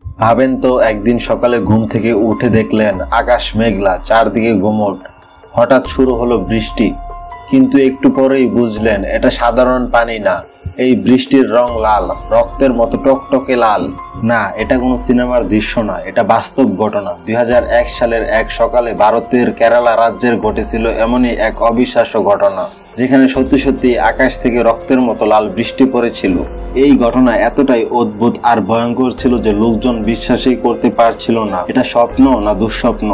ভাবেন তো একদিন সকালে ঘুম থেকে উঠে দেখলেন আকাশ মেঘলা, চারদিকে গুমট। হঠাৎ শুরু হলো বৃষ্টি, কিন্তু একটু পরেই বুঝলেন এটা সাধারণ পানি না। এই বৃষ্টির রং লাল, রক্তের মতো টকটকে লাল। না, এটা কোনো সিনেমার দৃশ্য না, এটা বাস্তব ঘটনা। 2001 সালের এক সকালে ভারতের কেরালা রাজ্যের ঘটেছিল এমনই এক অবিশ্বাস্য ঘটনা, যেখানে সত্যি সত্যি আকাশ থেকে রক্তের মতো লাল বৃষ্টি পড়েছিল। এই ঘটনা এতটাই অদ্ভুত আর ভয়ঙ্কর ছিল যে লোকজন বিশ্বাসই করতে পারছিল না এটা স্বপ্ন না দুঃস্বপ্ন।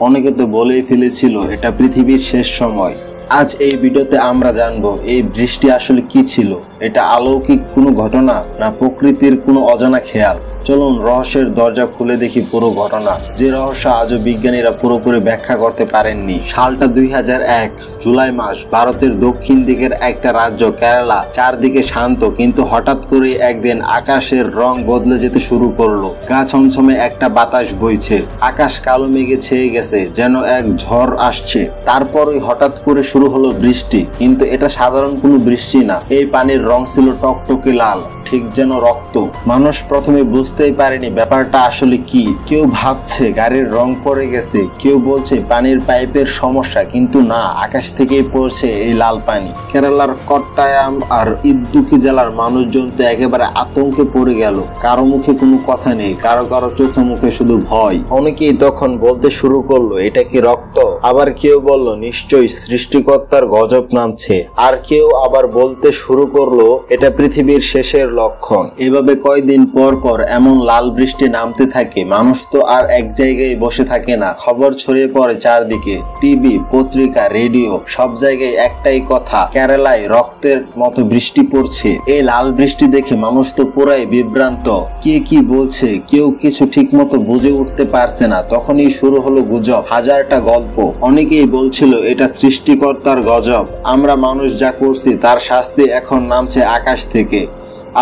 অনেকে তো বলেই ফেলেছিল এটা পৃথিবীর শেষ সময়। আজ এই ভিডিওতে আমরা জানবো এই বৃষ্টি আসলে কি ছিল। এটা অলৌকিক কোনো ঘটনা না প্রকৃতির কোনো অজানা খেয়াল। চলুন রহস্যের দরজা খুলে দেখি পুরো ঘটনা, যে রহস্য আজও বিজ্ঞানীরা পুরোপুরি ব্যাখ্যা করতে পারেননি। সালটা 2001, জুলাই মাস। ভারতের দক্ষিণ দিকের একটা রাজ্য কেরালা, চারদিকে শান্ত, কিন্তু হঠাৎ করে একদিন আকাশের রং বদলে যেতে শুরু করলো। গা ছমছমে একটা বাতাস বইছে, আকাশ কালো মেঘে ছেয়ে গেছে, যেন এক ঝড় আসছে। তারপরই হঠাৎ করে শুরু হলো বৃষ্টি, কিন্তু এটা সাধারণ কোনো বৃষ্টি না। এই পানির রং ছিল টকটকে লাল, ঠিক যেন রক্ত। মানুষ প্রথমে বুঝতেই পারেনি ব্যাপারটা আসলে কি। কেউ ভাবছে গাড়ির রং পড়ে গেছে, কেউ বলছে পানির পাইপের সমস্যা, কিন্তু না, আকাশ থেকেই পড়ছে এই লাল পানি। কেরালার কট্টায়াম আর ইদুক্কি জেলার মানুষজন তো একেবারে আতঙ্কে পড়ে গেল। কারো মুখে কোনো কথা নেই, কারো কারো চোখে মুখে শুধু ভয়। অনেকেই তখন বলতে শুরু করলো এটা কি রক্ত, আবার কেউ বলল নিশ্চয়ই সৃষ্টিকর্তার গজব নামছে, আর কেউ আবার বলতে শুরু করলো এটা পৃথিবীর শেষের লক্ষণ। এভাবে কয়েকদিন পর পর এমন লাল বৃষ্টি নামতে থাকে। মানুষ তো আর এক জায়গায় বসে থাকে না, খবর ছড়িয়ে পড়ে চারদিকে। টিভি, পত্রিকা, রেডিও, সব জায়গায় একটাই কথা, কেরালায় রক্তের মতো বৃষ্টি পড়ছে। এই লাল বৃষ্টি দেখে মানুষ তো পুরাই বিভ্রান্ত। কে কি বলছে কেউ কিছু ঠিক মতো বুঝে উঠতে পারছে না। তখনই শুরু হলো গুজব, হাজারটা গল্প। অনেকেই বলছিল এটা সৃষ্টিকর্তার গজব, আমরা মানুষ যা করছি তার শাস্তি এখন নামছে আকাশ থেকে।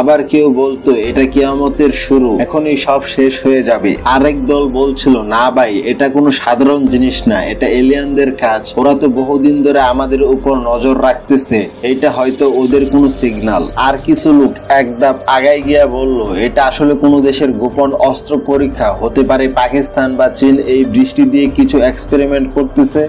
আবার কেউ বলতো এটা কিয়ামতের শুরু, এখনই সব শেষ হয়ে যাবে। আরেক দল বলছিল না ভাই, এটা কোনো সাধারণ জিনিস না, এটা এলিয়েনদের কাজ, ওরা তো বহুদিন ধরে আমাদের উপর নজর রাখতেছে, এটা হয়তো ওদের কোনো সিগন্যাল। আর কিছু লোক এক ধাপ আগায় গিয়া বলল এটা আসলে কোনো দেশের গোপন অস্ত্র পরীক্ষা, হতে পারে পাকিস্তান বা চীন এই বৃষ্টি দিয়ে কিছু এক্সপেরিমেন্ট করতেছে।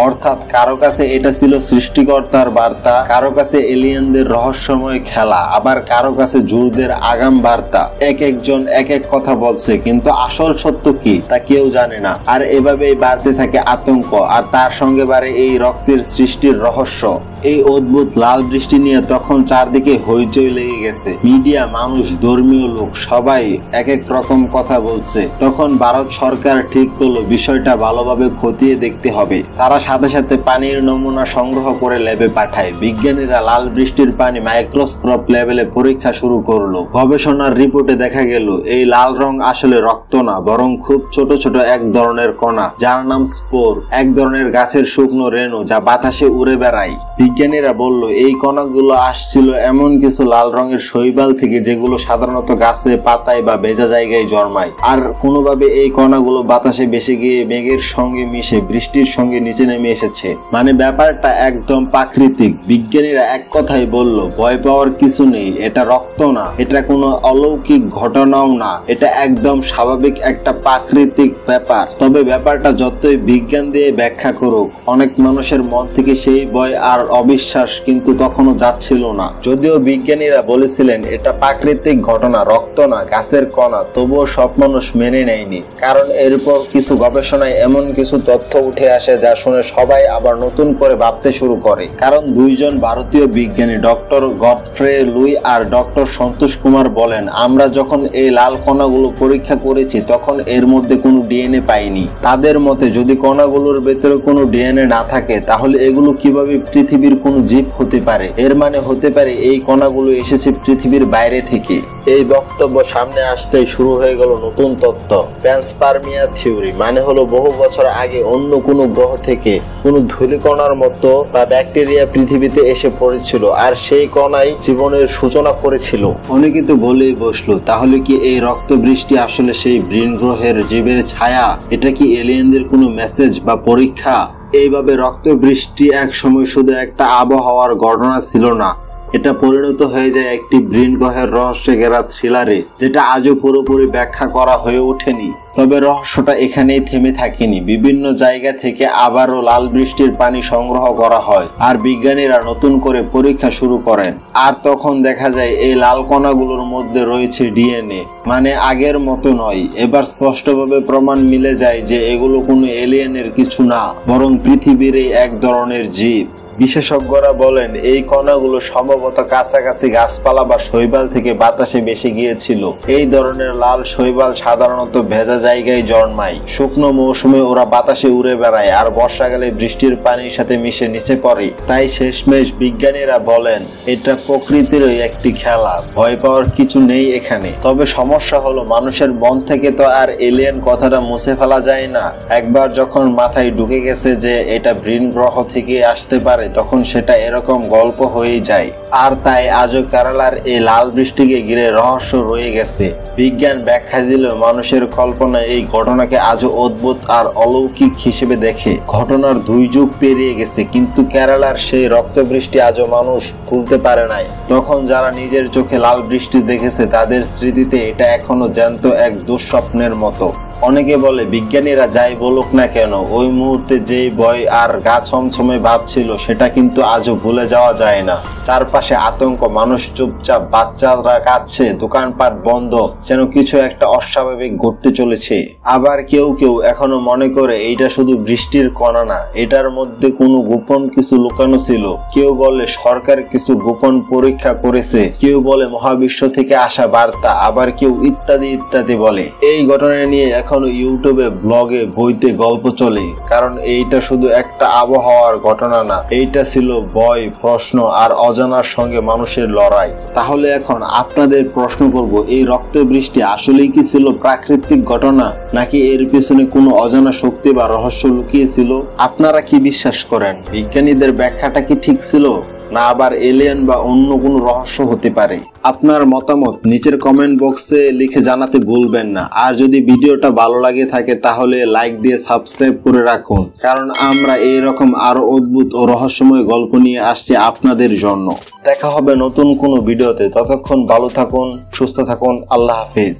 অর্থাৎ কারো কাছে এটা ছিল সৃষ্টিকর্তার বার্তা, কারো কাছে এলিয়েনদের রহস্যময় খেলা, আবার কারো কাছে জুরদের আগাম বার্তা। এক একজন এক এক কথা বলছে, কিন্তু আসল সত্য কি তা কেউ জানে না। আর এভাবেই বাড়তে থাকে আতঙ্ক, আর তার সঙ্গে বাড়ে এই রক্তের সৃষ্টির রহস্য। এই অদ্ভুত লাল বৃষ্টি নিয়ে তখন চারদিকে হইচই লেগে গেছে। মিডিয়া, মানুষ, ধর্মীয় লোক সবাই এক এক রকম কথা বলছে। তখন ভারত সরকার ঠিক করলো বিষয়টা ভালোভাবে খতিয়ে দেখতে হবে। তারা সাথে সাথে পানির নমুনা সংগ্রহ করে ল্যাবে পাঠায়। বিজ্ঞানীরা লাল বৃষ্টির পানি মাইক্রোস্কোপ লেভেলে পরীক্ষা শুরু করলো। গবেষণার রিপোর্টে দেখা গেল এই লাল রং আসলে রক্ত না, বরং খুব ছোট ছোট এক ধরনের কণা, যার নাম স্পোর, এক ধরনের গাছের শুকনো রেণু যা বাতাসে উড়ে বেড়ায়। বিজ্ঞানীরা বলল এই কণাগুলো আসছিল এমন কিছু লাল রঙের শৈবাল থেকে, যেগুলো সাধারণত গাছে, পাতায় বা ভেজা জায়গায় জন্মায়। আর কোনোভাবে এই কণাগুলো বাতাসে ভেসে গিয়ে মেঘের সঙ্গে মিশে বৃষ্টির সঙ্গে নিচে নেমে এসেছে। মানে ব্যাপারটা একদম প্রাকৃতিক। বিজ্ঞানীরা এক কথাই বলল ভয় পাওয়ার কিছু নেই, এটা রক্ত না, এটা কোনো অলৌকিক ঘটনাও না, এটা একদম স্বাভাবিক একটা প্রাকৃতিক ব্যাপার। তবে ব্যাপারটা যতই বিজ্ঞান দিয়ে ব্যাখ্যা করুক, অনেক মানুষের মন থেকে সেই ভয় আর অবিশ্বাস কিন্তু তখনও যাচ্ছিল না। যদিও বিজ্ঞানীরা বলেছিলেন এটা প্রাকৃতিক ঘটনা, রক্ত না, গাছের কণা, তবুও সব মানুষ মেনে নেয়নি। কারণ এরপর কিছু গবেষণায় এমন কিছু তথ্য উঠে আসে যা শুনে সবাই আবার নতুন করে ভাবতে শুরু করে। কারণ দুইজন ভারতীয় বিজ্ঞানী, ডক্টর গডফ্রে লুই আর ডক্টর সন্তোষ কুমার বলেন, আমরা যখন এই লাল কণাগুলো পরীক্ষা করেছি তখন এর মধ্যে কোনো ডিএনএ পাইনি। তাদের মতে যদি কণাগুলোর ভেতরে কোনো ডিএনএ না থাকে তাহলে এগুলো কিভাবে পৃথিবীর কোনো জীব হতে পারে? এর মানে হতে পারে এই কণাগুলো এসেছে পৃথিবীর বাইরে থেকে। এই বক্তব্য সামনে আসতেই শুরু হয়ে গেল নতুন তত্ত্ব, প্যানস্পার্মিয়া থিওরি। মানে হলো বহু বছর আগে অন্য কোনো গ্রহ থেকে কোনো ধূলিকণার মতো বা ব্যাকটেরিয়া পৃথিবীতে এসে পড়েছিল, আর সেই কণাই জীবনের সূচনা করেছিল। অনেকে তো বলেই বসলো, তাহলে কি এই রক্ত বৃষ্টি আসলে সেই ভিন গ্রহের জীবের ছায়া? এটা কি এলিয়েনদের কোনো মেসেজ বা পরীক্ষা? এইভাবে রক্ত বৃষ্টি এক সময় শুধু একটা আবহাওয়ার ঘটনা ছিল না, এটা পরিণত হয়ে যায় একটি ব্রিন গ্রহের রহস্যে ঘেরা থ্রিলারে, যেটা আজও পুরোপুরি ব্যাখ্যা করা হয়ে ওঠেনি। তবে রহস্যটা এখানেই থেমে থাকেনি। বিভিন্ন জায়গা থেকে আবারও লাল বৃষ্টির পানি সংগ্রহ করা হয় আর বিজ্ঞানীরা নতুন করে পরীক্ষা শুরু করেন। আর তখন দেখা যায় এই লাল কণাগুলোর মধ্যে রয়েছে ডিএনএ, মানে আগের মতো নয়। এবার স্পষ্টভাবে প্রমাণ মিলে যায় যে এগুলো কোনো এলিয়েনের কিছু না, বরং পৃথিবীরই এক ধরনের জীব। বিশেষজ্ঞরা বলেন এই কণাগুলো সম্ভবত কাছাকাছি গাছপালা বা শৈবাল থেকে বাতাসে ভেসে গিয়েছিল। এই ধরনের লাল শৈবাল সাধারণত ভেজা জায়গায় জন্মায়। শুকনো মৌসুমে ওরা বাতাসে উড়ে বেড়ায় আর বর্ষাকালে বৃষ্টির পানির সাথে মিশে নিচে পড়ে। তাই শেষমেশ বিজ্ঞানীরা বলেন এটা প্রকৃতিরই একটি খেলা, ভয় পাওয়ার কিছু নেই এখানে। তবে সমস্যা হলো মানুষের মন থেকে তো আর এলিয়েন কথাটা মুছে ফেলা যায় না। একবার যখন মাথায় ঢুকে গেছে যে এটা ভিন গ্রহ থেকে আসতে পারে, তখন সেটা এরকম গল্প হয়ে যায়। আর তাই আজও কেরালার এই লাল বৃষ্টিকে ঘিরে রহস্য রয়ে গেছে। বিজ্ঞান ব্যাখ্যা দিলেও মানুষের কল্পনা এই ঘটনাকে আজও অদ্ভুত আর অলৌকিক হিসেবে দেখে। ঘটনার 2 যুগ পেরিয়ে গেছে, কিন্তু কেরালার সেই রক্ত বৃষ্টি আজও মানুষ ভুলতে পারে নাই। তখন যারা নিজের চোখে লাল বৃষ্টি দেখেছে তাদের স্মৃতিতে এটা এখনো জ্যান্ত এক দুঃস্বপ্নের মতো। অনেকে বলে বিজ্ঞানীরা যাই বলুক না কেন, ওই মুহূর্তে যেই ভয় আর গা ছমছমে ভাব ছিল সেটা কিন্তু আজও ভুলে যাওয়া যায় না। চারপাশে আতঙ্ক, মানুষ চুপচাপ, বাচ্চারা কাঁদছে, দোকানপাট বন্ধ, যেন কিছু একটা অস্বাভাবিক ঘটতে চলেছে। আবার কেউ কেউ এখনো মনে করে এইটা শুধু বৃষ্টির কণা না, এটার মধ্যে কোনো গোপন কিছু লুকানো ছিল। কেউ বলে সরকার কিছু গোপন পরীক্ষা করেছে, কেউ বলে মহাবিশ্ব থেকে আসা বার্তা, আবার কেউ ইত্যাদি ইত্যাদি বলে। এই ঘটনা নিয়ে এখনো ইউটিউবে, ব্লগে, বইতে গল্প চলে। কারণ এইটা শুধু একটা আবহাওয়ার ঘটনা না, এইটা ছিল ভয়, প্রশ্ন আর অজানার সঙ্গে মানুষের লড়াই। তাহলে এখন আপনাদের প্রশ্ন করব, এই রক্ত বৃষ্টি আসলেই কি ছিল প্রাকৃতিক ঘটনা, নাকি এর পিছনে কোনো অজানা শক্তি বা রহস্য লুকিয়ে ছিল? আপনারা কি বিশ্বাস করেন? বিজ্ঞানীদের ব্যাখ্যাটা কি ঠিক ছিল, না আবার এলিয়েন বা অন্য কোনো রহস্য হতে পারে? আপনার মতামত নিচের কমেন্ট বক্সে লিখে জানাতে ভুলবেন না। আর যদি ভিডিওটা ভালো লাগে থাকে তাহলে লাইক দিয়ে সাবস্ক্রাইব করে রাখুন, কারণ আমরা এইরকম আরো অদ্ভুত ও রহস্যময় গল্প নিয়ে আসছি আপনাদের জন্য। দেখা হবে নতুন কোনো ভিডিওতে। ততক্ষণ ভালো থাকুন, সুস্থ থাকুন। আল্লাহ হাফেজ।